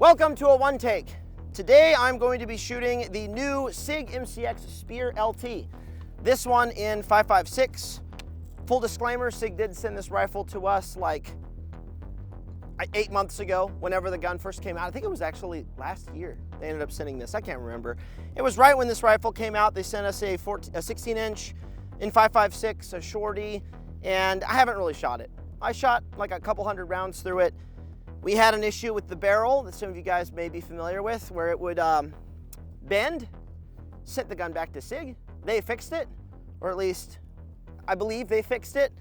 Welcome to a one take. Today I'm going to be shooting the new Sig MCX Spear LT. This one in 5.56. Full disclaimer, Sig did send this rifle to us like 8 months ago, whenever the gun first came out. I think it was actually last year they ended up sending this. I can't remember. It was right when this rifle came out. They sent us a 16-inch in 5.56, a shorty, and I haven't really shot it. I shot like a couple hundred rounds through it. We had an issue with the barrel that some of you guys may be familiar with, where it would bend, sent the gun back to Sig. They fixed it, or at least I believe they fixed it,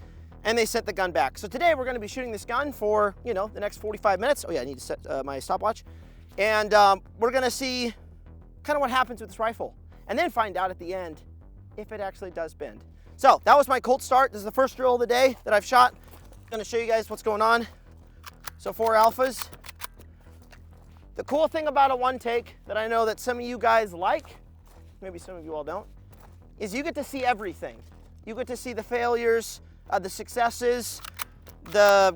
and they sent the gun back. So today we're going to be shooting this gun for, you know, the next 45 minutes. Oh yeah, I need to set my stopwatch. And we're going to see kind of what happens with this rifle, and then find out at the end if it actually does bend. So that was my cold start. This is the first drill of the day that I've shot. I'm going to show you guys what's going on. So 4 alphas. The cool thing about a one take that I know that some of you guys like, maybe some of you all don't, is you get to see everything. You get to see the failures, the successes, the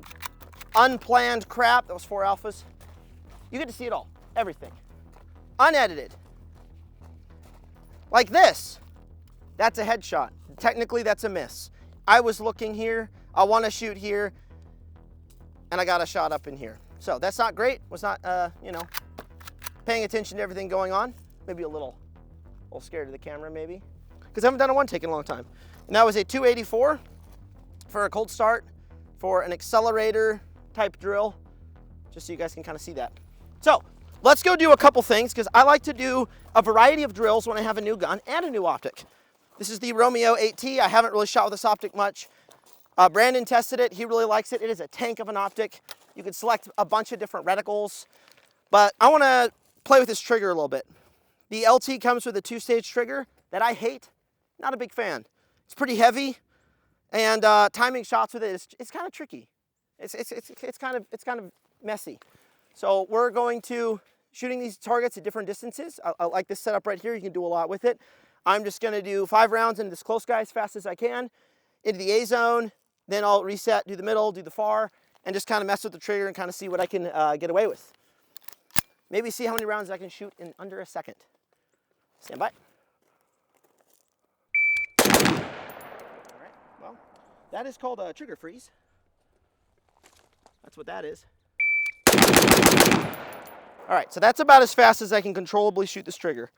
unplanned crap. That was 4 alphas. You get to see it all, everything. Unedited. Like this. That's a headshot. Technically, that's a miss. I was looking here. I want to shoot here. And I got a shot up in here. So that's not great. Was not, you know, paying attention to everything going on. Maybe a little scared of the camera, maybe. Because I haven't done a one take in a long time. And that was a 284 for a cold start for an accelerator type drill, just so you guys can kind of see that. So let's go do a couple things, because I like to do a variety of drills when I have a new gun and a new optic. This is the Romeo 8T. I haven't really shot with this optic much. Brandon tested it. He really likes it. It is a tank of an optic. You can select a bunch of different reticles, but I want to play with this trigger a little bit. The LT comes with a 2-stage trigger that I hate. Not a big fan. It's pretty heavy, and timing shots with it it's kind of tricky. It's kind of messy. So we're going to shooting these targets at different distances. I like this setup right here. You can do a lot with it. I'm just going to do 5 rounds into this close guy as fast as I can, into the A zone. Then I'll reset, do the middle, do the far, and just kind of mess with the trigger and kind of see what I can get away with. Maybe see how many rounds I can shoot in under a second. Stand by. All right, well, that is called a trigger freeze. That's what that is. All right, so that's about as fast as I can controllably shoot this trigger.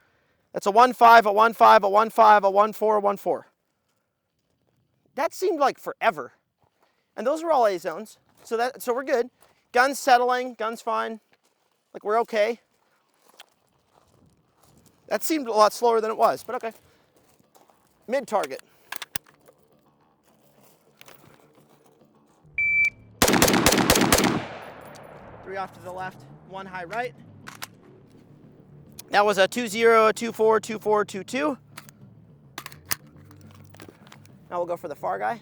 That's a 1.5, a 1.5, a 1.5, a 1.4, a 1.4. That seemed like forever. And those are all A zones. So we're good. Gun's settling, gun's fine. Like, we're okay. That seemed a lot slower than it was, but okay. Mid target. Three off to the left, 1 high right. That was a 2-0, a 2-4, 2-4, 2-2. Now we'll go for the far guy.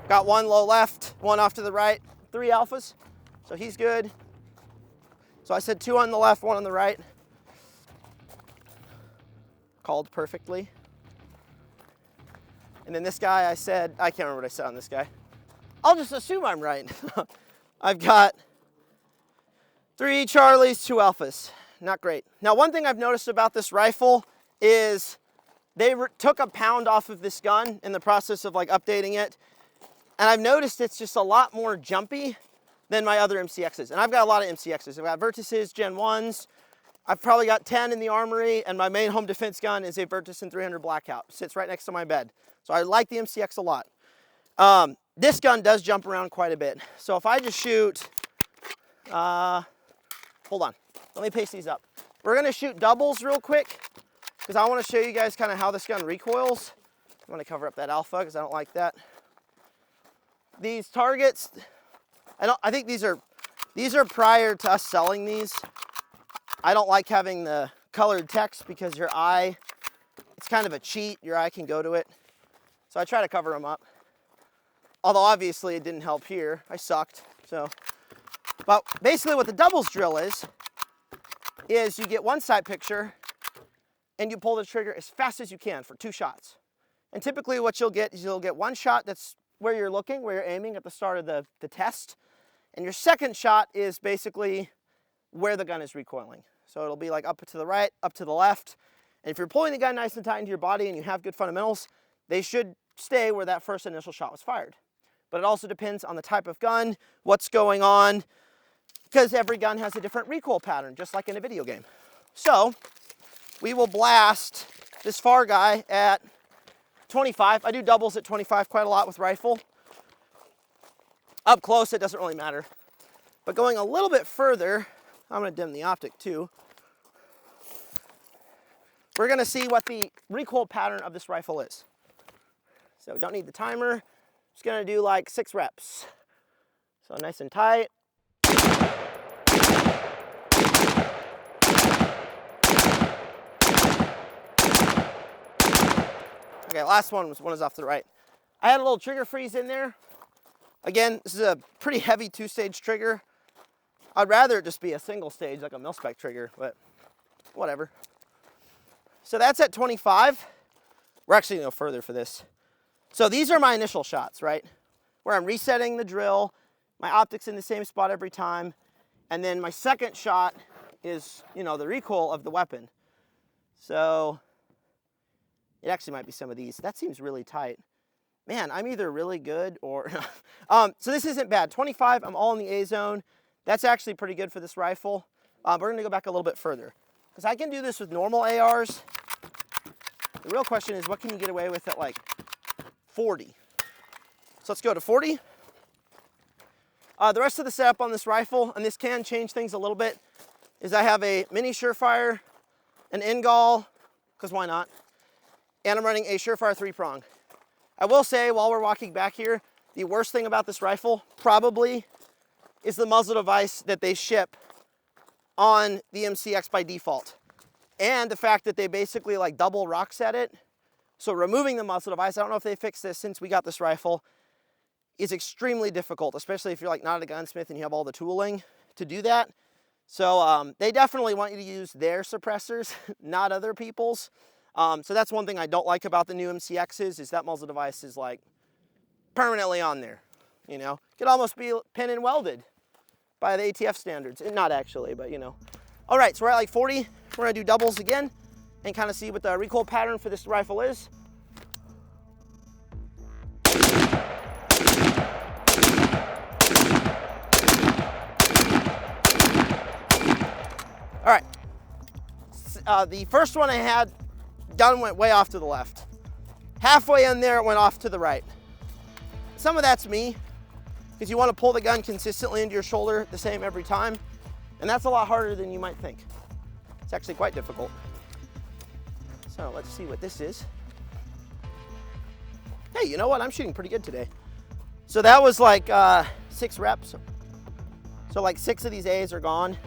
Got 1 low left, 1 off to the right, 3 alphas. So he's good. So I said 2 on the left, 1 on the right. Called perfectly. And then this guy, I said, I can't remember what I said on this guy. I'll just assume I'm right. I've got 3 Charlies, 2 alphas. Not great. Now, one thing I've noticed about this rifle is they took a pound off of this gun in the process of like updating it. And I've noticed it's just a lot more jumpy than my other MCXs. And I've got a lot of MCXs. I've got Virtuses, Gen 1s. I've probably got 10 in the armory, and my main home defense gun is a Virtus 300 Blackout. Sits right next to my bed. So I like the MCX a lot. This gun does jump around quite a bit. So if I just shoot, hold on. Let me pace these up. We're gonna shoot doubles real quick, because I wanna show you guys kind of how this gun recoils. I'm gonna cover up that alpha, because I don't like that. These targets, I think these are prior to us selling these. I don't like having the colored text, because your eye, it's kind of a cheat. Your eye can go to it. So I try to cover them up. Although obviously it didn't help here. I sucked, so. But basically what the doubles drill is you get one side picture and you pull the trigger as fast as you can for 2 shots. And typically what you'll get is you'll get 1 shot that's where you're looking, where you're aiming at the start of the test. And your second shot is basically where the gun is recoiling. So it'll be like up to the right, up to the left. And if you're pulling the gun nice and tight into your body and you have good fundamentals, they should stay where that first initial shot was fired. But it also depends on the type of gun, what's going on, because every gun has a different recoil pattern, just like in a video game. So we will blast this far guy at 25. I do doubles at 25 quite a lot with rifle. Up close, it doesn't really matter. But going a little bit further, I'm going to dim the optic too. We're going to see what the recoil pattern of this rifle is. So don't need the timer. Just going to do like 6 reps. So nice and tight. Okay, last one is off to the right. I had a little trigger freeze in there. Again, this is a pretty heavy 2-stage trigger. I'd rather it just be a single stage, like a mil-spec trigger, but whatever. So that's at 25. We're actually gonna go further for this. So these are my initial shots, right? Where I'm resetting the drill, my optic's in the same spot every time, and then my second shot is, you know, the recoil of the weapon. So it actually might be some of these. That seems really tight. Man, I'm either really good or... so this isn't bad. 25, I'm all in the A zone. That's actually pretty good for this rifle. We're gonna go back a little bit further, because I can do this with normal ARs. The real question is, what can you get away with at like 40? So let's go to 40. The rest of the setup on this rifle, and this can change things a little bit, is I have a mini Surefire, an Ingall, because why not? And I'm running a Surefire 3-prong. I will say, while we're walking back here, the worst thing about this rifle probably is the muzzle device that they ship on the MCX by default. And the fact that they basically like double rock set it. So removing the muzzle device, I don't know if they fixed this since we got this rifle, is extremely difficult, especially if you're like not a gunsmith and you have all the tooling to do that. So they definitely want you to use their suppressors, not other people's. So that's one thing I don't like about the new MCXs, is that muzzle device is like permanently on there. You know, could almost be pin and welded by the ATF standards. Not actually, but you know. All right, so we're at like 40. We're gonna do doubles again and kind of see what the recoil pattern for this rifle is. All right, the first one I had, gun went way off to the left. Halfway in there, it went off to the right. Some of that's me, because you want to pull the gun consistently into your shoulder the same every time, and that's a lot harder than you might think. It's actually quite difficult. So let's see what this is. Hey, you know what? I'm shooting pretty good today. So that was like 6 reps. So like 6 of these A's are gone.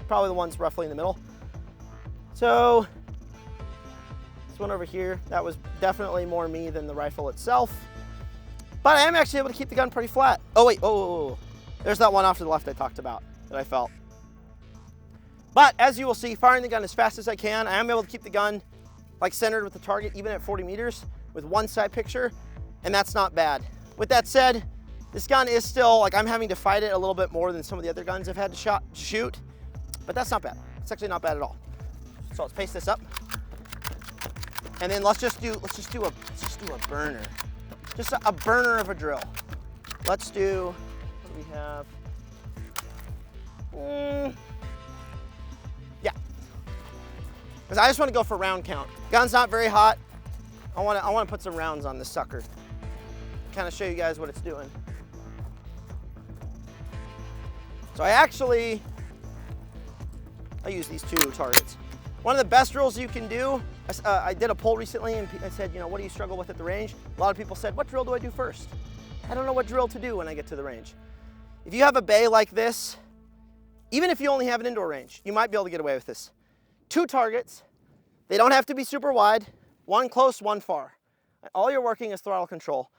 Probably the ones roughly in the middle. So this one over here, that was definitely more me than the rifle itself. But I am actually able to keep the gun pretty flat. Oh wait, oh. There's that one off to the left I talked about that I felt. But as you will see, firing the gun as fast as I can, I am able to keep the gun like centered with the target, even at 40 meters with one sight picture, and that's not bad. With that said, this gun is still, like, I'm having to fight it a little bit more than some of the other guns I've had to shoot, but that's not bad. It's actually not bad at all. So let's pace this up. And then let's just do a burner. Just a burner of a drill. Let's do, what do we have? Yeah. Because I just want to go for round count. Gun's not very hot. I want to put some rounds on this sucker. Kind of show you guys what it's doing. So I use these 2 targets. One of the best drills you can do, I did a poll recently and I said, you know, what do you struggle with at the range? A lot of people said, what drill do I do first? I don't know what drill to do when I get to the range. If you have a bay like this, even if you only have an indoor range, you might be able to get away with this. 2 targets, they don't have to be super wide, 1 close, 1 far. All you're working is throttle control.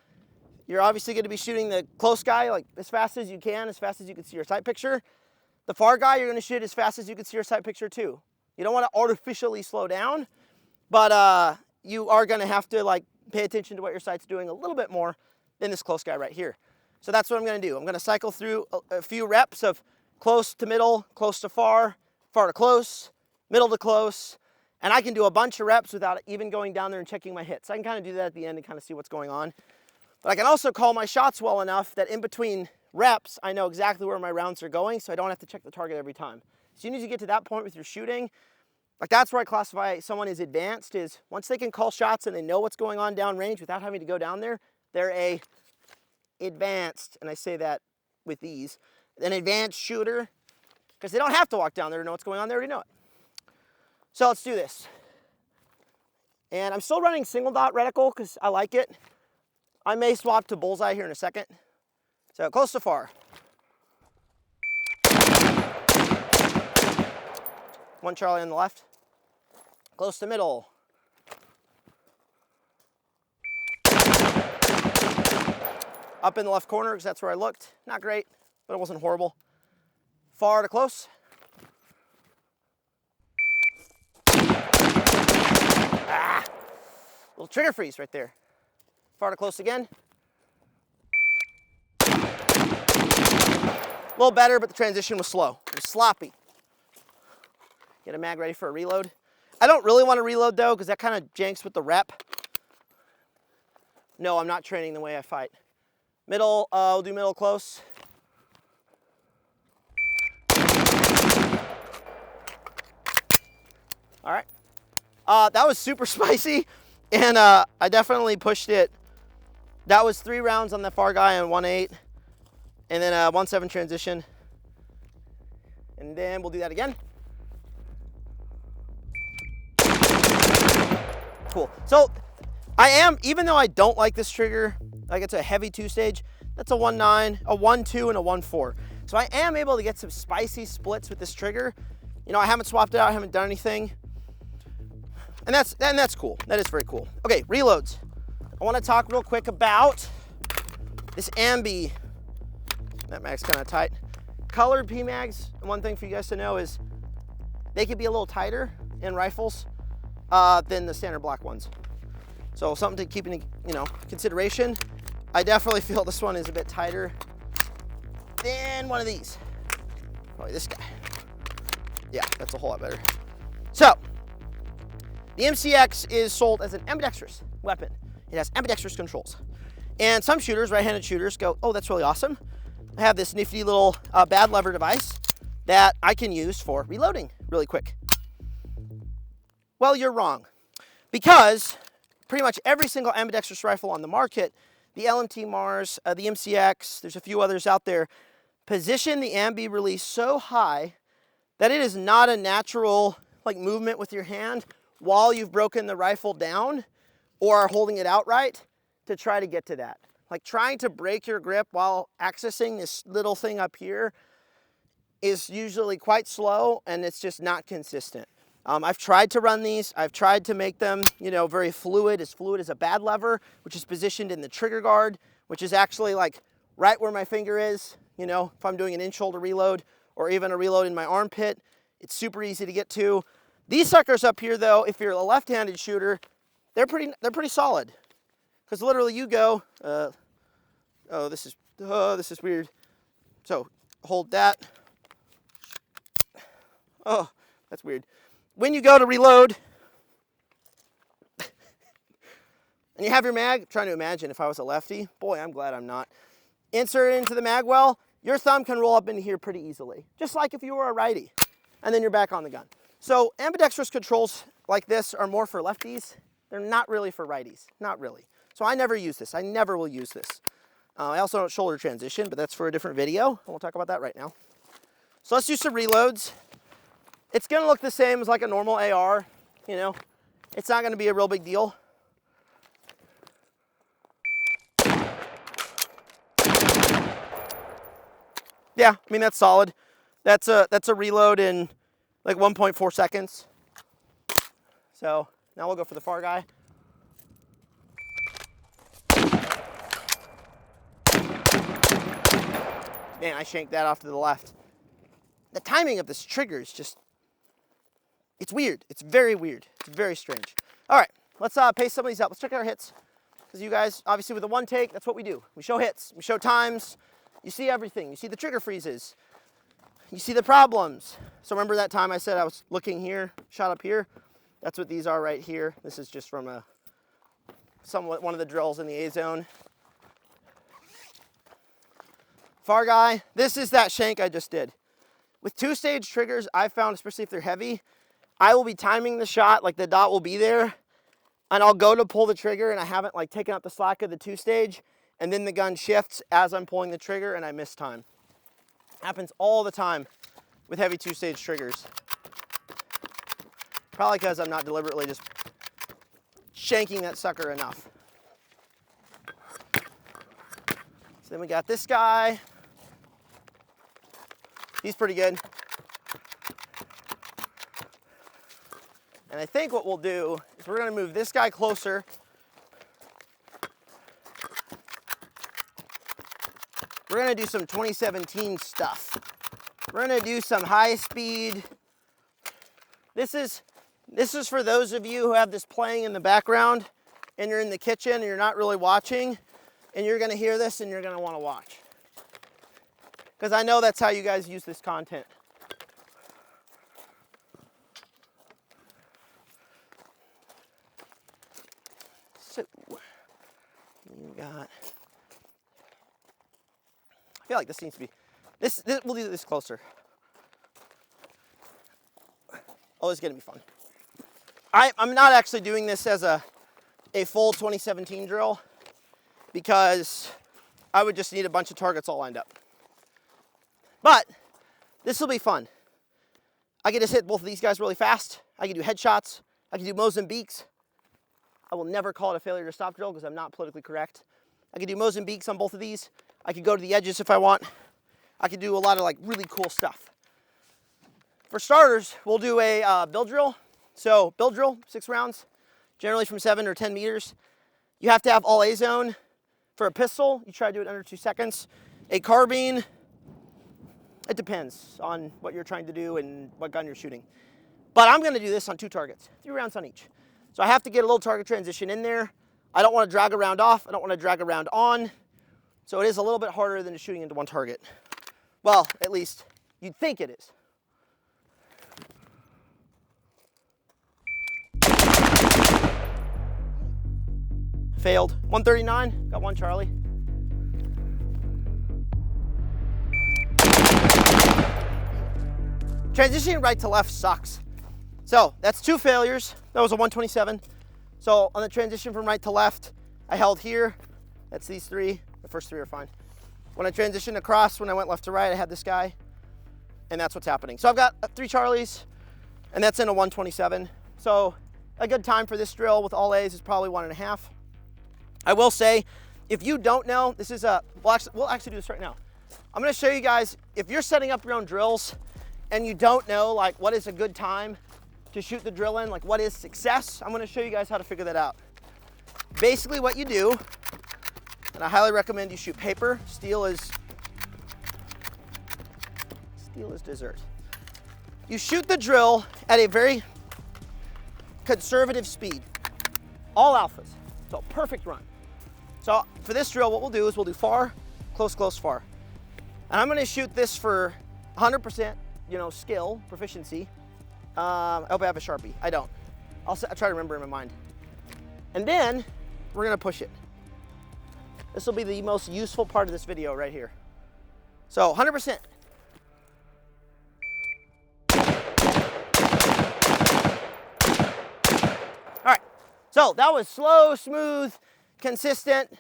You're obviously going to be shooting the close guy like as fast as you can see your sight picture. The far guy, you're going to shoot as fast as you can see your sight picture too. You don't want to artificially slow down, but you are going to have to like pay attention to what your sight's doing a little bit more than this close guy right here. So that's what I'm gonna do. I'm gonna cycle through a few reps of close to middle, close to far, far to close, middle to close, and I can do a bunch of reps without even going down there and checking my hits. I can kind of do that at the end and kind of see what's going on. But I can also call my shots well enough that in between reps, I know exactly where my rounds are going, so I don't have to check the target every time. As soon as you get to that point with your shooting, like that's where I classify someone as advanced, is once they can call shots and they know what's going on downrange without having to go down there, they're a advanced, and I say that with ease, an advanced shooter, because they don't have to walk down there to know what's going on, they already know it. So let's do this. And I'm still running single dot reticle because I like it. I may swap to bullseye here in a second. So close to far. One Charlie on the left. Close to middle. Up in the left corner because that's where I looked. Not great, but it wasn't horrible. Far to close. Ah, little trigger freeze right there. Far to close again. A little better, but the transition was slow. It was sloppy. Get a mag ready for a reload. I don't really want to reload though, because that kind of janks with the rep. No, I'm not training the way I fight. Middle, we'll do middle close. All right. That was super spicy, and I definitely pushed it. That was 3 rounds on the far guy and 1.8, and then 1.7 transition. And then we'll do that again. Cool. So I am, even though I don't like this trigger, like it's a heavy 2-stage, that's a 1.9, a 1.2, and a 1.4. So I am able to get some spicy splits with this trigger. You know, I haven't swapped it out, I haven't done anything. And that's cool. That is very cool. Okay, reloads. I want to talk real quick about this Ambi. That mag's kind of tight. Colored PMags, one thing for you guys to know is they could be a little tighter in rifles than the standard black ones. So something to keep in, consideration. I definitely feel this one is a bit tighter than one of these. Probably this guy. Yeah, that's a whole lot better. So, the MCX is sold as an ambidextrous weapon. It has ambidextrous controls. And some shooters, right-handed shooters, go, oh, that's really awesome. I have this nifty little bad lever device that I can use for reloading really quick. Well, you're wrong. Because pretty much every single ambidextrous rifle on the market, the LMT Mars, the MCX, there's a few others out there, position the Ambi release so high that it is not a natural movement with your hand while you've broken the rifle down or are holding it outright to try to get to that. Like trying to break your grip while accessing this little thing up here is usually quite slow, and it's just not consistent. I've tried to run these. I've tried to make them, very fluid as a bad lever, which is positioned in the trigger guard, which is actually like right where my finger is. If I'm doing an in-shoulder reload or even a reload in my armpit, it's super easy to get to. These suckers up here, though, if you're a left-handed shooter, they're pretty solid, because literally you go, oh, this is weird. So hold that. Oh, that's weird. When you go to reload, and you have your mag, I'm trying to imagine if I was a lefty. Boy, I'm glad I'm not. Insert it into the mag well, your thumb can roll up into here pretty easily, just like if you were a righty, and then you're back on the gun. So ambidextrous controls like this are more for lefties. They're not really for righties, not really. So I never use this. I never will use this. I also don't shoulder transition, but that's for a different video, and we'll talk about that right now. So let's do some reloads. It's gonna look the same as like a normal AR, It's not gonna be a real big deal. Yeah, I mean, that's solid. That's a reload in like 1.4 seconds. So now we'll go for the far guy. Man, I shanked that off to the left. The timing of this trigger is just, it's weird. It's very weird. It's very strange. All right, let's pace some of these out. Let's check out our hits. because you guys, obviously with the one take, that's what we do. We show hits, we show times, you see everything. You see the trigger freezes, you see the problems. So remember that time I said I was looking here, shot up here? That's what these are right here. This is just from one of the drills in the A zone. Far guy, this is that shank I just did. With two-stage triggers, I found, especially if they're heavy, I will be timing the shot, like the dot will be there, and I'll go to pull the trigger and I haven't like taken up the slack of the two-stage, and then the gun shifts as I'm pulling the trigger and I miss time. Happens all the time with heavy two-stage triggers. Probably because I'm not deliberately just shanking that sucker enough. So then we got this guy. He's pretty good. And I think what we'll do is we're gonna move this guy closer. We're gonna do some 2017 stuff. We're gonna do some high speed. This is for those of you who have this playing in the background and you're in the kitchen and you're not really watching, and you're gonna hear this and you're gonna wanna watch. Because I know that's how you guys use this content. So, you got, I feel like this needs to be, we'll do this closer. Oh, it's gonna be fun. I'm not actually doing this as a full 2017 drill because I would just need a bunch of targets all lined up. But this will be fun. I can just hit both of these guys really fast. I can do headshots. I can do Mozambiques. I will never call it a failure to stop drill because I'm not politically correct. I can do Mozambiques on both of these. I could go to the edges if I want. I could do a lot of like really cool stuff. For starters, we'll do a bill drill. So bill drill, 6 rounds, generally from 7 or 10 meters. You have to have all A zone. For a pistol, you try to do it under 2 seconds. A carbine, it depends on what you're trying to do and what gun you're shooting. But I'm gonna do this on 2 targets, 3 rounds on each. So I have to get a little target transition in there. I don't wanna drag a round off, I don't wanna drag a round on. So it is a little bit harder than just shooting into 1 target. Well, at least you'd think it is. Failed. 139, got 1 Charlie. Transitioning right to left sucks. So that's 2 failures. That was a 127. So on the transition from right to left, I held here. That's these 3. The first 3 are fine. When I transitioned across, when I went left to right, I had this guy. And that's what's happening. So I've got 3 Charlies, and that's in a 127. So a good time for this drill with all A's is probably 1.5. I will say, if you don't know, this is we'll actually do this right now. I'm gonna show you guys, if you're setting up your own drills and you don't know like what is a good time to shoot the drill in, like what is success, I'm gonna show you guys how to figure that out. Basically what you do, and I highly recommend you shoot paper, steel is dessert. You shoot the drill at a very conservative speed, all alphas, so perfect run. So for this drill, what we'll do is we'll do far, close, close, far. And I'm gonna shoot this for 100%, skill, proficiency. I hope I have a Sharpie. I don't. I'll try to remember in my mind. And then we're gonna push it. This will be the most useful part of this video right here. So 100%. All right, so that was slow, smooth, consistent.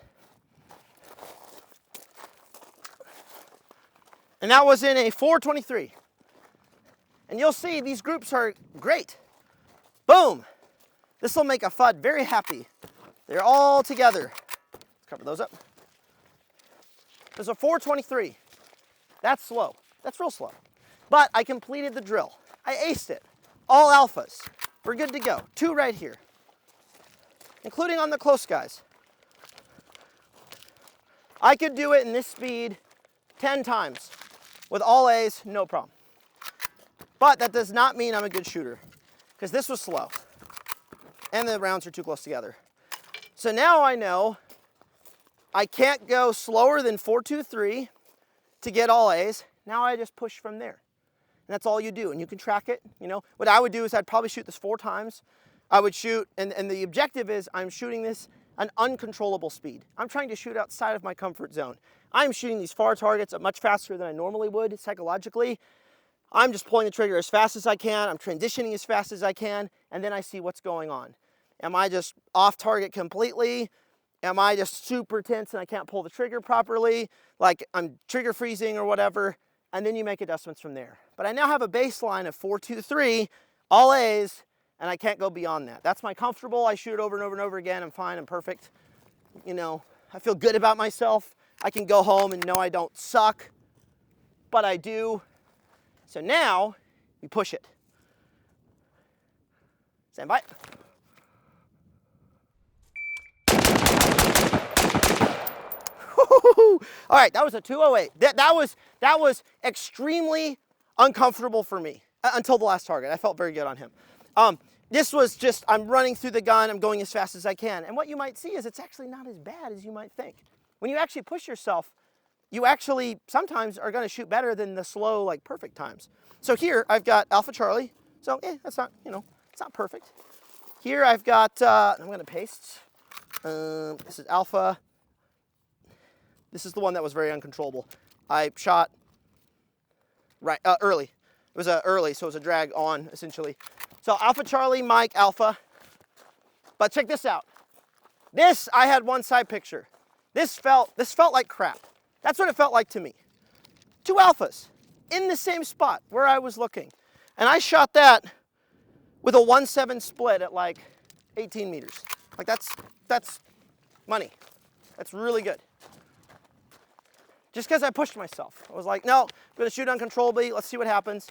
And that was in a 423. And you'll see these groups are great. Boom. This will make a FUD very happy. They're all together. Let's cover those up. There's a 423. That's slow. That's real slow. But I completed the drill. I aced it. All alphas. We're good to go. 2 right here, including on the close guys. I could do it in this speed 10 times with all A's, no problem. But that does not mean I'm a good shooter, because this was slow and the rounds are too close together. So now I know I can't go slower than 4.23 to get all A's. Now I just push from there. And that's all you do, and you can track it. You know, what I would do is I'd probably shoot this 4 times. I would shoot, and the objective is I'm shooting this an uncontrollable speed. I'm trying to shoot outside of my comfort zone. I'm shooting these far targets at much faster than I normally would psychologically. I'm just pulling the trigger as fast as I can. I'm transitioning as fast as I can, and then I see what's going on. Am I just off target completely? Am I just super tense and I can't pull the trigger properly? Like I'm trigger freezing or whatever, and then you make adjustments from there. But I now have a baseline of 4.23, all A's, and I can't go beyond that. That's my comfortable. I shoot it over and over and over again. I'm fine, I'm perfect. You know, I feel good about myself. I can go home and know I don't suck, but I do. So now you push it. Stand by. All right, that was a 208. That was extremely uncomfortable for me until the last target. I felt very good on him. This was just, I'm running through the gun, I'm going as fast as I can. And what you might see is it's actually not as bad as you might think. When you actually push yourself, you actually sometimes are gonna shoot better than the slow, like perfect times. So here I've got Alpha Charlie. So that's not, you know, it's not perfect. Here I've got, I'm gonna paste. This is Alpha. This is the one that was very uncontrollable. I shot right early. It was early, so it was a drag on essentially. So Alpha Charlie, Mike, Alpha. But check this out. This, I had one side picture. This felt like crap. That's what it felt like to me. 2 alphas in the same spot where I was looking. And I shot that with a 1-7 split at like 18 meters. Like that's money. That's really good. Just because I pushed myself. I was like, no, I'm gonna shoot uncontrollably, let's see what happens.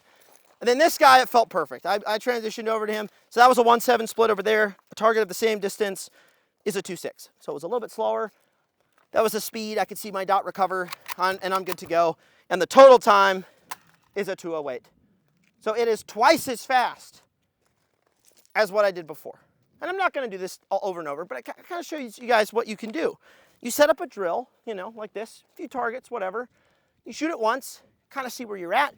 And then this guy, it felt perfect. I transitioned over to him. So that was a 1-7 split over there. A target of the same distance is a 2.6. So it was a little bit slower. That was the speed. I could see my dot recover, and I'm good to go. And the total time is a 2:08. So it is twice as fast as what I did before. And I'm not gonna do this all over and over, but I kind of show you guys what you can do. You set up a drill, you know, like this, a few targets, whatever. You shoot it once, kind of see where you're at,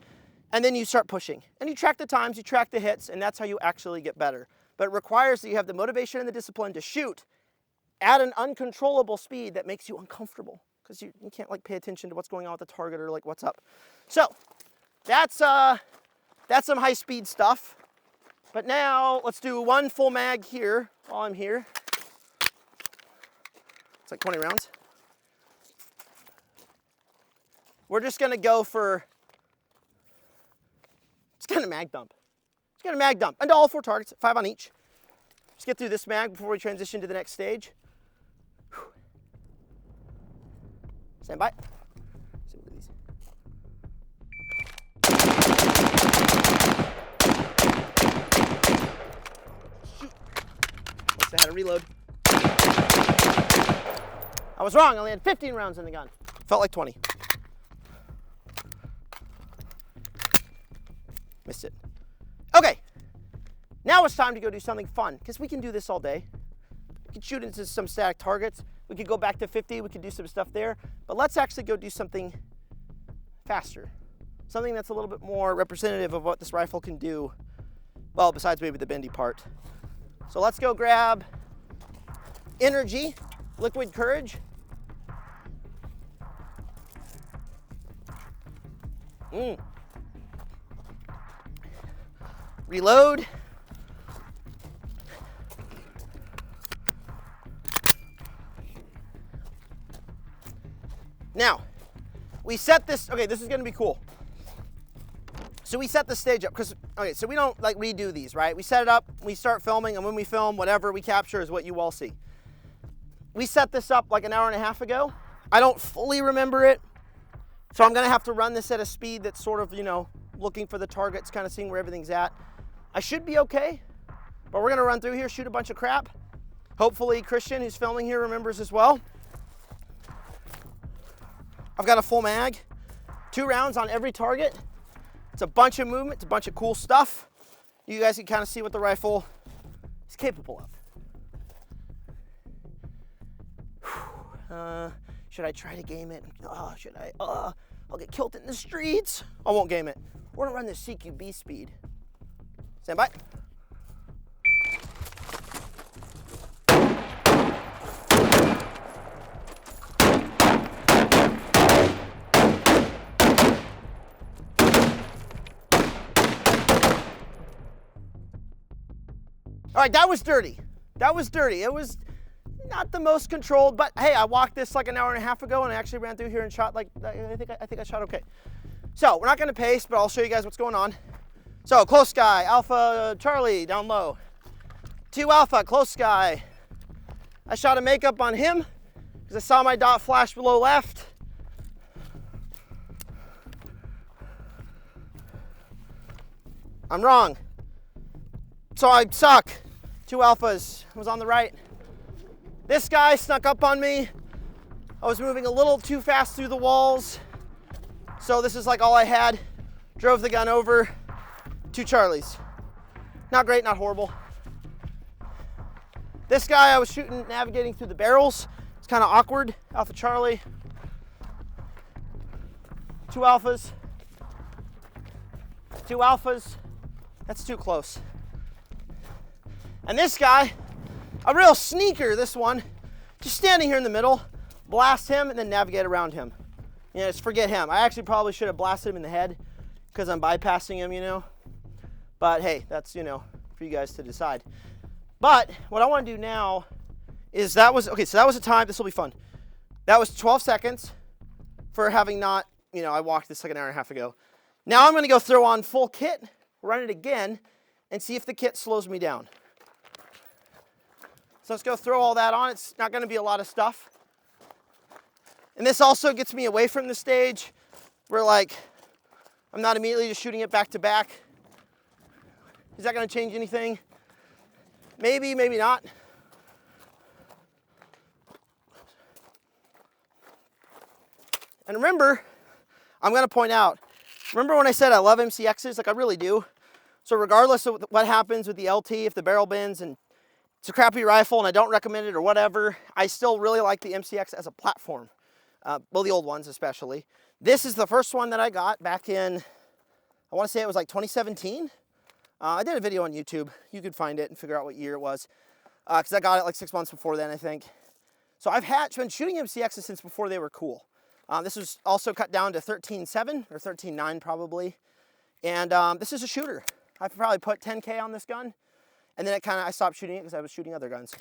and then you start pushing. And you track the times, you track the hits, and that's how you actually get better. But it requires that you have the motivation and the discipline to shoot at an uncontrollable speed that makes you uncomfortable, because you can't like pay attention to what's going on with the target or like what's up. So that's some high speed stuff. But now let's do 1 full mag here while I'm here. It's like 20 rounds. We're just gonna go for, just gonna mag dump. Just gonna mag dump into all 4 targets, 5 on each. Just get through this mag before we transition to the next stage. Whew. Stand by. Shoot. Must have had a reload. I was wrong, I only had 15 rounds in the gun. Felt like 20. Missed it. Okay, now it's time to go do something fun, because we can do this all day. We could shoot into some static targets. We could go back to 50, we could do some stuff there, but let's actually go do something faster. Something that's a little bit more representative of what this rifle can do, well, besides maybe the bendy part. So let's go grab Energy, Liquid Courage. Reload. Now, we set this, okay, this is gonna be cool. So we set the stage up, because, okay, so we don't like redo these, right? We set it up, we start filming, and when we film, whatever we capture is what you all see. We set this up like an hour and a half ago. I don't fully remember it, so I'm gonna have to run this at a speed that's sort of, you know, looking for the targets, kind of seeing where everything's at. I should be okay, but we're gonna run through here, shoot a bunch of crap. Hopefully Christian, who's filming here, remembers as well. I've got a full mag, 2 rounds on every target. It's a bunch of movement, it's a bunch of cool stuff. You guys can kind of see what the rifle is capable of. Should I try to game it? Oh, should I? I'll get killed in the streets. I won't game it. We're gonna run this CQB speed. Stand by. All right, that was dirty. That was dirty. It was not the most controlled, but hey, I walked this like an hour and a half ago and I actually ran through here and shot like, I think I shot okay. So we're not gonna pace, but I'll show you guys what's going on. So close sky, Alpha Charlie down low. 2 Alpha, close sky. I shot a makeup on him because I saw my dot flash below left. I'm wrong. So I suck. 2 Alphas was on the right. This guy snuck up on me. I was moving a little too fast through the walls. So this is like all I had. Drove the gun over. 2 Charlies. Not great, not horrible. This guy I was shooting, navigating through the barrels. It's kind of awkward. Alpha Charlie. 2 Alphas. 2 Alphas. That's too close. And this guy, a real sneaker, this one, just standing here in the middle, blast him and then navigate around him. You know, just forget him. I actually probably should have blasted him in the head because I'm bypassing him, you know. But hey, that's, you know, for you guys to decide. But what I want to do now is okay, so that was a time. This will be fun. That was 12 seconds for having not, you know, I walked this like an hour and a half ago. Now I'm going to go throw on full kit, run it again, and see if the kit slows me down. So let's go throw all that on. It's not going to be a lot of stuff. And this also gets me away from the stage where like I'm not immediately just shooting it back to back. Is that going to change anything? Maybe, maybe not. And remember, I'm going to point out, remember when I said I love MCXs? Like I really do. So regardless of what happens with the LT, if the barrel bends and it's a crappy rifle and I don't recommend it or whatever, I still really like the MCX as a platform. Well, the old ones especially. This is the first one that I got back in, I want to say it was like 2017. I did a video on YouTube. You could find it and figure out what year it was. Because I got it like 6 months before then, I think. So I've been shooting MCXs since before they were cool. This was also cut down to 13.7 or 13.9 probably. And this is a shooter. I've probably put 10K on this gun. And then I stopped shooting it because I was shooting other guns.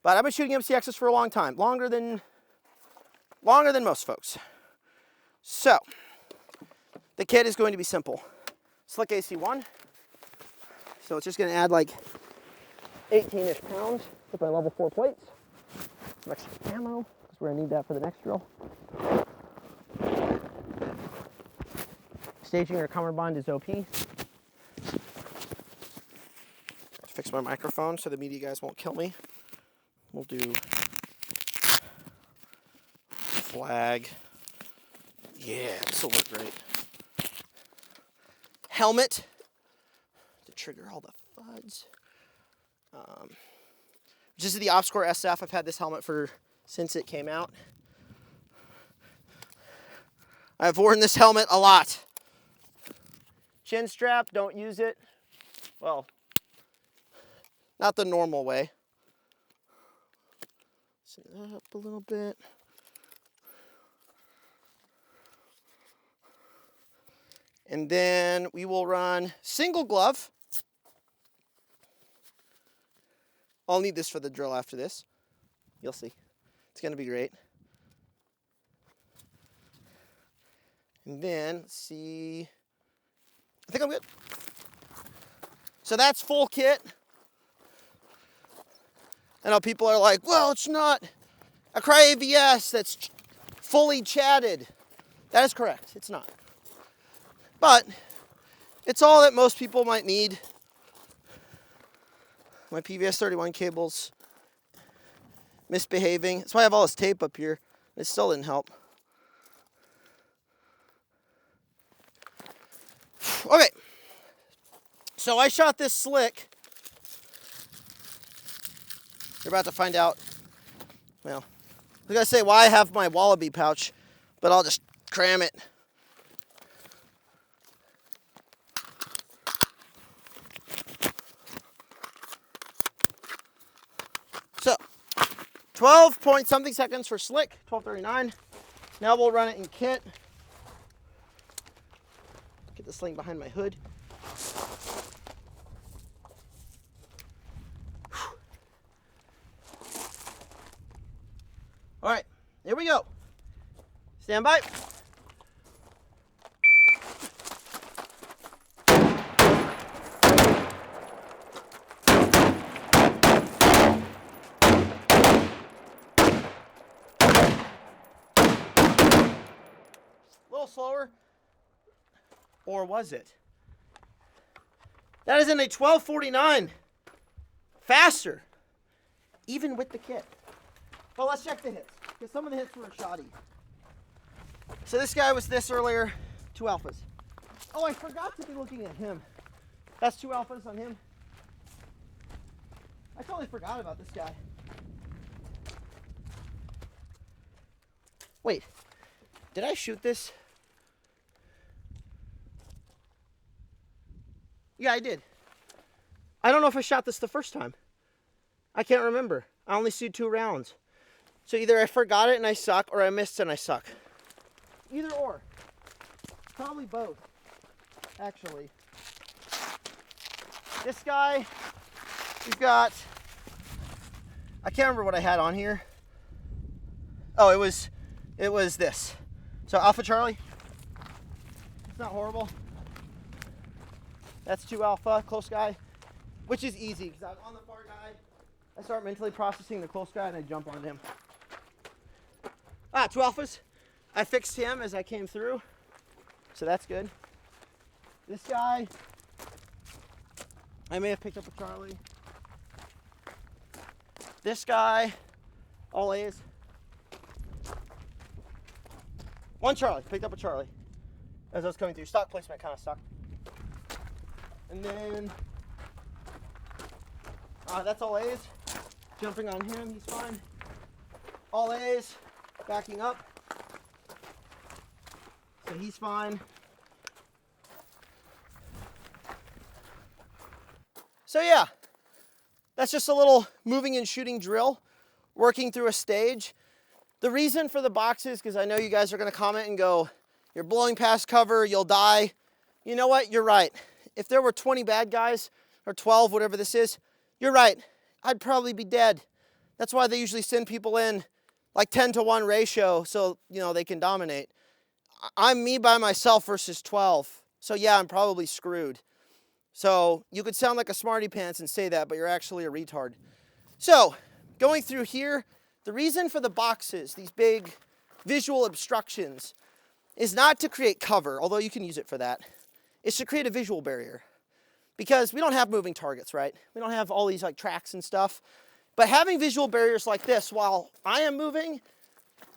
But I've been shooting MCXs for a long time. Longer than most folks. So, the kit is going to be simple. Slick AC1. So it's just going to add like 18-ish pounds with my level 4 plates. Some extra ammo, because we're going to need that for the next drill. Staging or cummerbund is OP. Fix my microphone so the media guys won't kill me. We'll do flag. Yeah, this will work great. Helmet to trigger all the FUDs. This is the OpsCore SF. I've had this helmet since it came out. I've worn this helmet a lot. Chin strap, don't use it. Well, not the normal way. Set that up a little bit. And then we will run single glove. I'll need this for the drill after this. You'll see. It's going to be great. And then, let's see. I think I'm good. So that's full kit. I know people are like, well, it's not a Cry AVS that's fully chatted. That is correct. It's not. But it's all that most people might need. My PVS 31 cable's misbehaving. That's why I have all this tape up here. It still didn't help. Okay. So I shot this slick. You're about to find out. Well, was gonna say why I have my Wallaby pouch, but I'll just cram it. So, 12 point something seconds for slick, 12:39. Now we'll run it in kit. Get the sling behind my hood. All right, here we go. Stand by. A little slower. Or was it? That is in a 12:49. Faster. Even with the kit. But let's check the hits, because some of the hits were shoddy. So this guy was this earlier, 2 alphas. Oh, I forgot to be looking at him. That's 2 alphas on him. I totally forgot about this guy. Wait, did I shoot this? Yeah, I did. I don't know if I shot this the first time. I can't remember. I only see 2 rounds. So either I forgot it and I suck, or I missed and I suck. Either or. Probably both, actually. This guy, we've got, I can't remember what I had on here. Oh, it was this. So Alpha Charlie. It's not horrible. That's 2 alpha, close guy, which is easy because I'm on the far guy. I start mentally processing the close guy and I jump on him. 2 alphas. I fixed him as I came through, so that's good. This guy, I may have picked up a Charlie. This guy, all A's. 1 Charlie, picked up a Charlie as I was coming through. Stock placement kind of sucked. And then, that's all A's. Jumping on him, he's fine. All A's, backing up. So he's fine. So yeah, that's just a little moving and shooting drill, working through a stage. The reason for the boxes, because I know you guys are gonna comment and go, you're blowing past cover, you'll die. You know what, you're right. If there were 20 bad guys, or 12, whatever this is, you're right, I'd probably be dead. That's why they usually send people in like 10-to-1 ratio so, you know, they can dominate. I'm me by myself versus 12. So yeah, I'm probably screwed. So you could sound like a smarty pants and say that, but you're actually a retard. So going through here, the reason for the boxes, these big visual obstructions, is not to create cover, although you can use it for that. It's to create a visual barrier. Because we don't have moving targets, right? We don't have all these like tracks and stuff. But having visual barriers like this while I am moving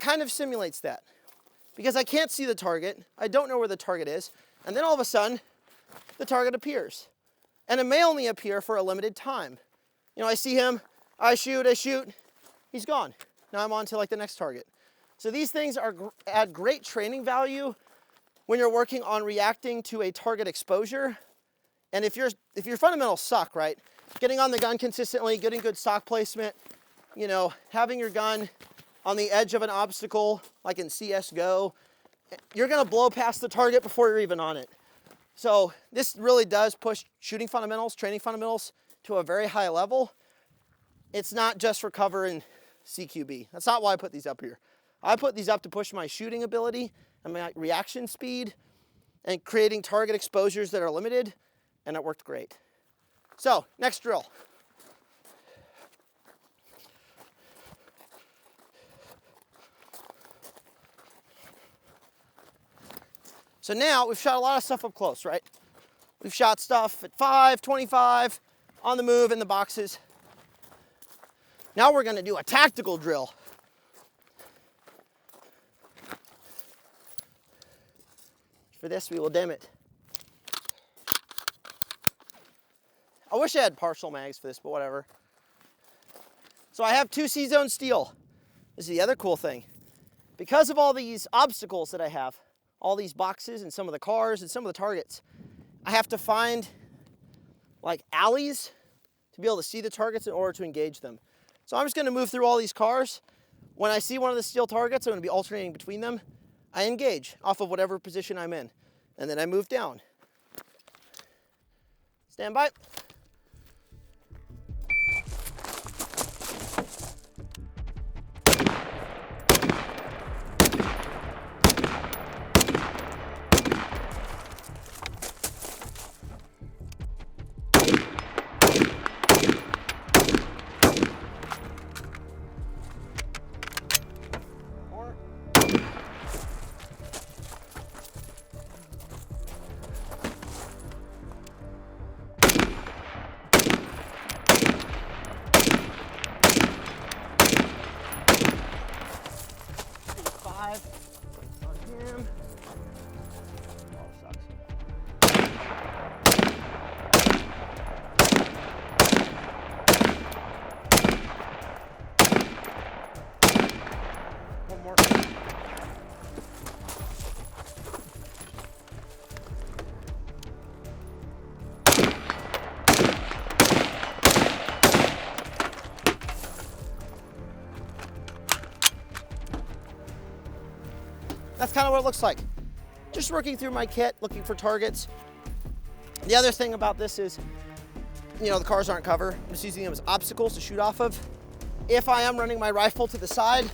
kind of simulates that. Because I can't see the target, I don't know where the target is, and then all of a sudden, the target appears. And it may only appear for a limited time. You know, I see him, I shoot, he's gone. Now I'm on to like the next target. So these things add great training value when you're working on reacting to a target exposure. And if your fundamentals suck, right? Getting on the gun consistently, getting good stock placement, you know, having your gun on the edge of an obstacle, like in CSGO, you're gonna blow past the target before you're even on it. So this really does push shooting fundamentals, training fundamentals to a very high level. It's not just for cover and CQB. That's not why I put these up here. I put these up to push my shooting ability and my reaction speed and creating target exposures that are limited, and it worked great. So, next drill. So now we've shot a lot of stuff up close, right? We've shot stuff at 5, 25, on the move in the boxes. Now we're gonna do a tactical drill. For this, we will dim it. I wish I had partial mags for this, but whatever. So I have 2 C-zone steel. This is the other cool thing. Because of all these obstacles that I have, all these boxes and some of the cars and some of the targets, I have to find like alleys to be able to see the targets in order to engage them. So I'm just going to move through all these cars. When I see one of the steel targets, I'm going to be alternating between them. I engage off of whatever position I'm in, and then I move down. Stand by. On him. Oh, sucks. One more. That's kind of what it looks like. Just working through my kit, looking for targets. The other thing about this is, you know, the cars aren't cover. I'm just using them as obstacles to shoot off of. If I am running my rifle to the side,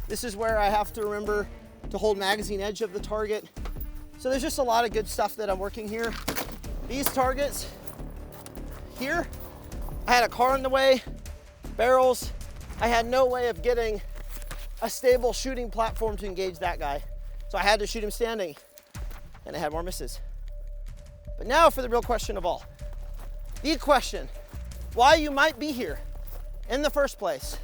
this is where I have to remember to hold magazine edge of the target. So there's just a lot of good stuff that I'm working here. These targets here, I had a car in the way, barrels. I had no way of getting a stable shooting platform to engage that guy. So I had to shoot him standing, and I had more misses. But now for the real question of all. The question, why you might be here in the first place.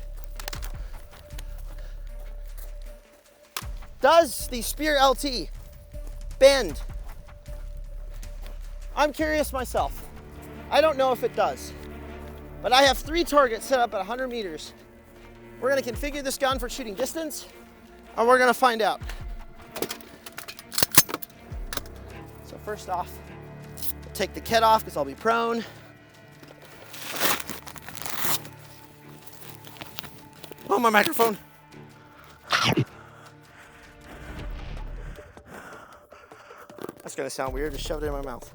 Does the Spear LT bend? I'm curious myself. I don't know if it does, but I have 3 targets set up at 100 meters. We're gonna configure this gun for shooting distance, and we're gonna find out. So first off, I'll take the kit off because I'll be prone. Oh, my microphone. That's gonna sound weird, just shove it in my mouth.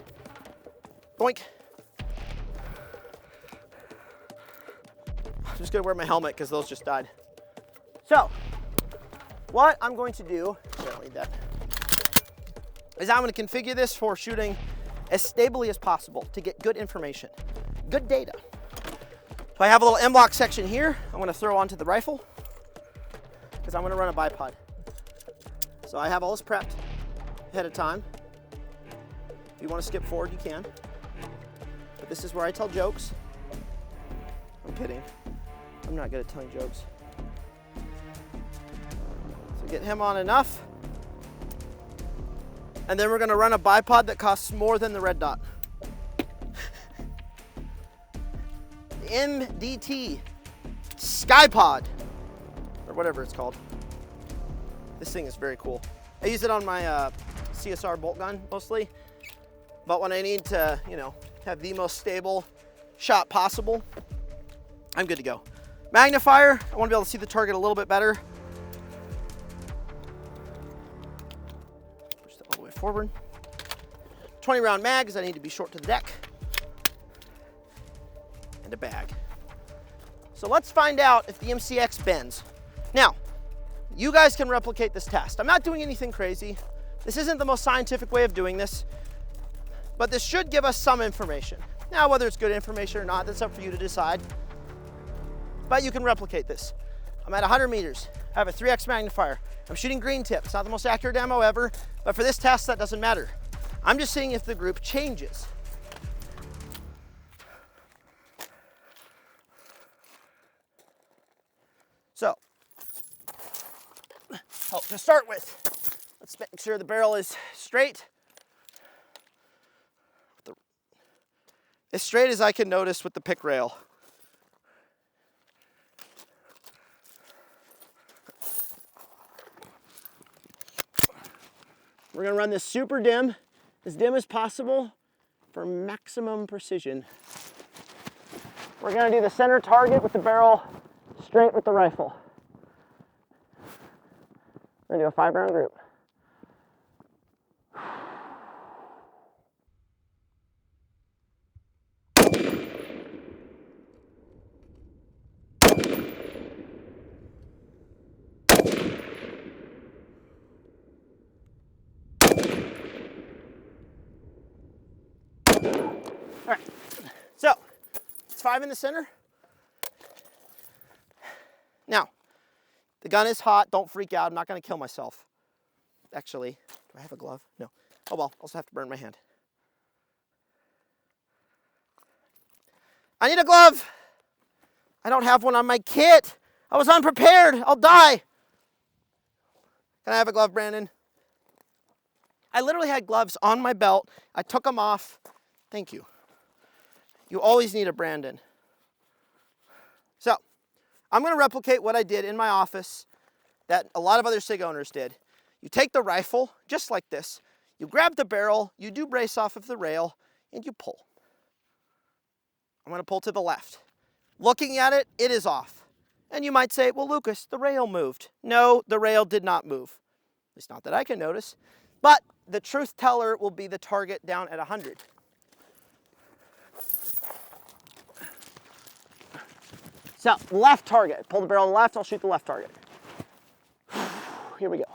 Boink. I'm just gonna wear my helmet because those just died. So, what I'm going to do, I don't need that, is I'm gonna configure this for shooting as stably as possible to get good information, good data. So I have a little M-lock section here I'm gonna throw onto the rifle because I'm gonna run a bipod. So I have all this prepped ahead of time. If you wanna skip forward, you can. But this is where I tell jokes. I'm kidding. I'm not good at telling jokes. So get him on enough. And then we're gonna run a bipod that costs more than the red dot. The MDT Skypod, or whatever it's called. This thing is very cool. I use it on my CSR bolt gun mostly, but when I need to, you know, have the most stable shot possible, I'm good to go. Magnifier, I wanna be able to see the target a little bit better. Push that all the way forward. 20 round mag, because I need to be short to the deck. And a bag. So let's find out if the MCX bends. Now, you guys can replicate this test. I'm not doing anything crazy. This isn't the most scientific way of doing this, but this should give us some information. Now, whether it's good information or not, that's up for you to decide. But you can replicate this. I'm at 100 meters. I have a 3X magnifier. I'm shooting green tip. It's not the most accurate ammo ever, but for this test, that doesn't matter. I'm just seeing if the group changes. So, to start with, let's make sure the barrel is straight. As straight as I can notice with the pick rail. We're gonna run this super dim as possible for maximum precision. We're gonna do the center target with the barrel straight with the rifle. We're gonna do a 5-round group. All right, so it's 5 in the center. Now, the gun is hot. Don't freak out. I'm not going to kill myself. Actually, do I have a glove? No. Oh well, I'll also have to burn my hand. I need a glove. I don't have one on my kit. I was unprepared. I'll die. Can I have a glove, Brandon? I literally had gloves on my belt. I took them off. Thank you. You always need a Brandon. So, I'm going to replicate what I did in my office that a lot of other SIG owners did. You take the rifle, just like this. You grab the barrel, you do brace off of the rail, and you pull. I'm going to pull to the left. Looking at it, it is off. And you might say, well, Lucas, the rail moved. No, the rail did not move. At least not that I can notice. But the truth teller will be the target down at 100. So, left target. Pull the barrel to the left, I'll shoot the left target. Here we go.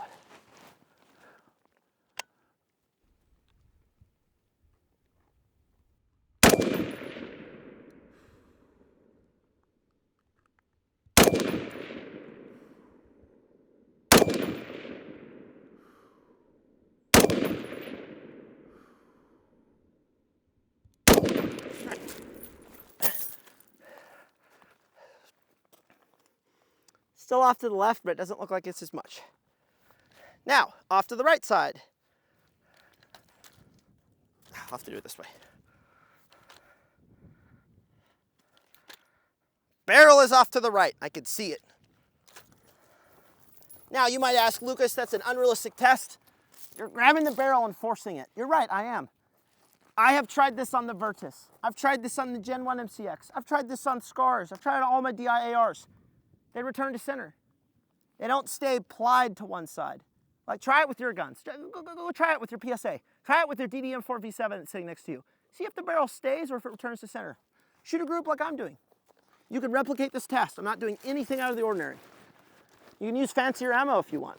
Still off to the left, but it doesn't look like it's as much. Now, off to the right side. I'll have to do it this way. Barrel is off to the right. I can see it. Now, you might ask, Lucas, that's an unrealistic test. You're grabbing the barrel and forcing it. You're right, I am. I have tried this on the Virtus. I've tried this on the Gen 1 MCX. I've tried this on Scars. I've tried it on all my DIARs. They return to center. They don't stay plied to one side. Like, try it with your guns. Go try it with your PSA. Try it with your DDM4 V7 that's sitting next to you. See if the barrel stays or if it returns to center. Shoot a group like I'm doing. You can replicate this test. I'm not doing anything out of the ordinary. You can use fancier ammo if you want.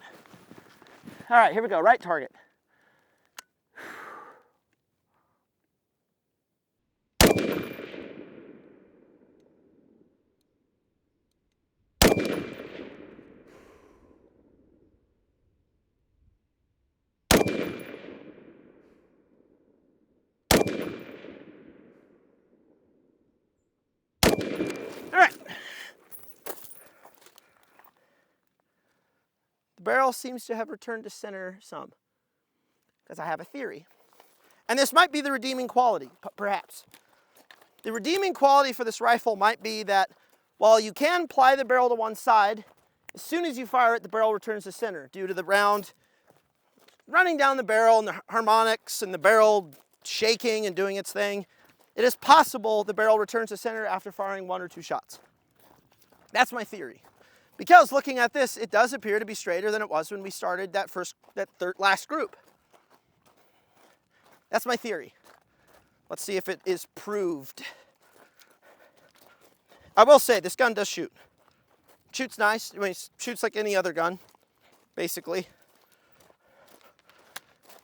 All right, here we go. Right target. All right. The barrel seems to have returned to center some, because I have a theory. And this might be the redeeming quality, perhaps. The redeeming quality for this rifle might be that while you can ply the barrel to one side, as soon as you fire it, the barrel returns to center due to the round running down the barrel and the harmonics and the barrel shaking and doing its thing. It is possible the barrel returns to center after firing 1 or 2 shots. That's my theory. Because looking at this, it does appear to be straighter than it was when we started that last group. That's my theory. Let's see if it is proved. I will say, this gun does shoot. Shoots nice. I mean, it shoots like any other gun, basically.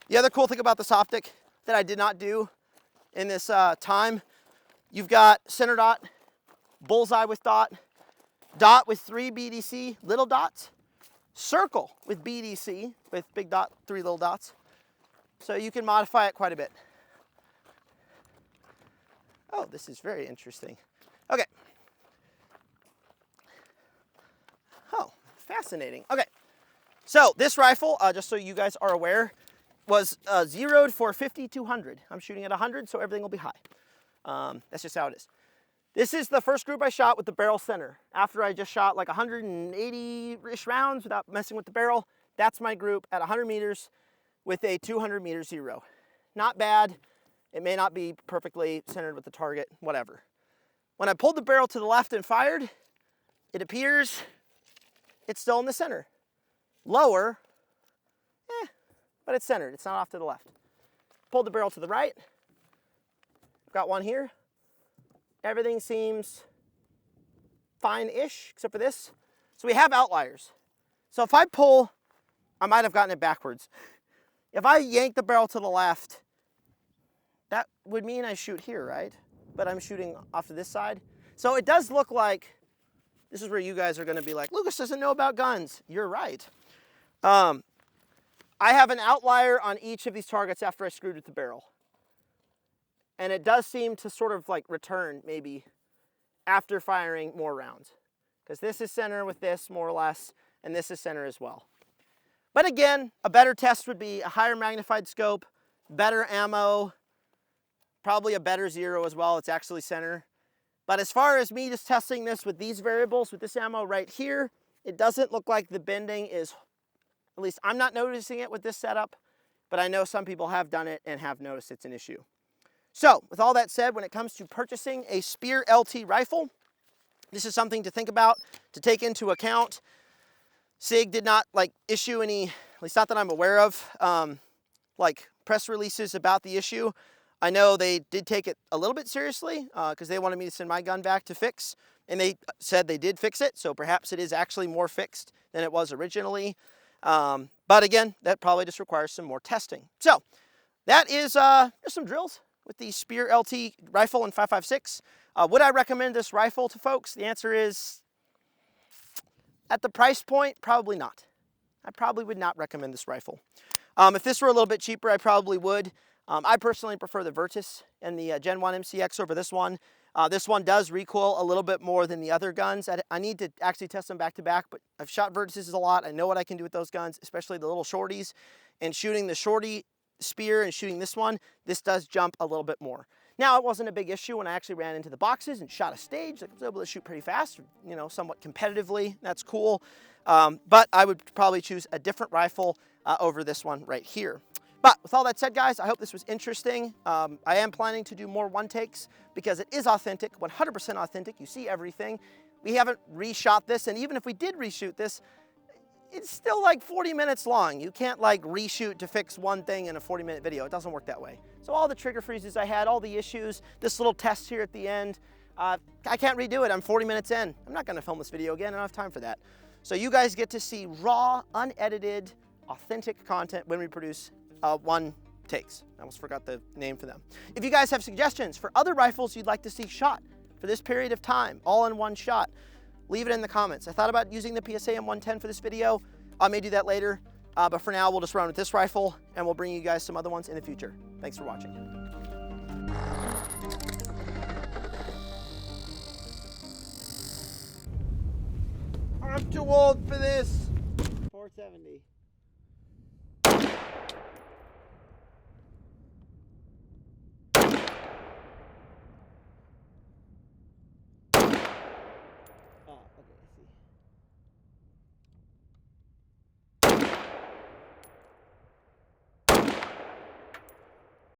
The other cool thing about this optic that I did not do in this time, you've got center dot, bullseye with dot, dot with 3 BDC, little dots, circle with BDC, with big dot, 3 little dots. So you can modify it quite a bit. Oh, this is very interesting. Okay. Oh, fascinating. Okay, so this rifle, just so you guys are aware, was zeroed for 50-200. I'm shooting at 100, so everything will be high. That's just how it is. This is the first group I shot with the barrel center. After I just shot like 180-ish rounds without messing with the barrel, that's my group at 100 meters. with a 200 meter zero. Not bad. It may not be perfectly centered with the target, whatever. When I pulled the barrel to the left and fired, it appears it's still in the center. Lower, but it's centered. It's not off to the left. Pulled the barrel to the right. Got one here. Everything seems fine-ish, except for this. So we have outliers. So if I pull, I might have gotten it backwards. If I yank the barrel to the left, that would mean I shoot here, right? But I'm shooting off to this side. So it does look like, this is where you guys are gonna be like, Lucas doesn't know about guns. You're right. I have an outlier on each of these targets after I screwed with the barrel. And it does seem to sort of like return maybe after firing more rounds. Because this is center with this more or less, and this is center as well. But again, a better test would be a higher magnified scope, better ammo, probably a better zero as well. It's actually center. But as far as me just testing this with these variables, with this ammo right here, it doesn't look like the bending is, at least I'm not noticing it with this setup, but I know some people have done it and have noticed it's an issue. So with all that said, when it comes to purchasing a Speer LT rifle, this is something to think about, to take into account. Sig did not issue any, at least not that I'm aware of, press releases about the issue. I know they did take it a little bit seriously because they wanted me to send my gun back to fix, and they said they did fix it, so perhaps it is actually more fixed than it was originally. But again, that probably just requires some more testing. So that is just some drills with the Speer LT rifle in 5.56. Would I recommend this rifle to folks? The answer is, at the price point, probably not. I probably would not recommend this rifle. If this were a little bit cheaper, I probably would. I personally prefer the Virtus and the Gen 1 MCX over this one. This one does recoil a little bit more than the other guns. I need to actually test them back to back, but I've shot Virtuses a lot. I know what I can do with those guns, especially the little shorties. And shooting the shorty Speer and shooting this one, this does jump a little bit more. Now, it wasn't a big issue when I actually ran into the boxes and shot a stage. I was able to shoot pretty fast, somewhat competitively. That's cool. But I would probably choose a different rifle over this one right here. But with all that said, guys, I hope this was interesting. I am planning to do more one takes because it is authentic, 100% authentic. You see everything. We haven't reshot this, and even if we did reshoot this, it's still like 40 minutes long. You can't reshoot to fix one thing in a 40-minute video. It doesn't work that way. So all the trigger freezes I had, all the issues, this little test here at the end, I can't redo it. I'm 40 minutes in. I'm not gonna film this video again. I don't have time for that. So you guys get to see raw, unedited, authentic content when we produce one takes. I almost forgot the name for them. If you guys have suggestions for other rifles you'd like to see shot for this period of time, all in one shot, leave it in the comments. I thought about using the PSA M110 for this video. I may do that later, but for now we'll just run with this rifle and we'll bring you guys some other ones in the future. Thanks for watching. I'm too old for this. 470.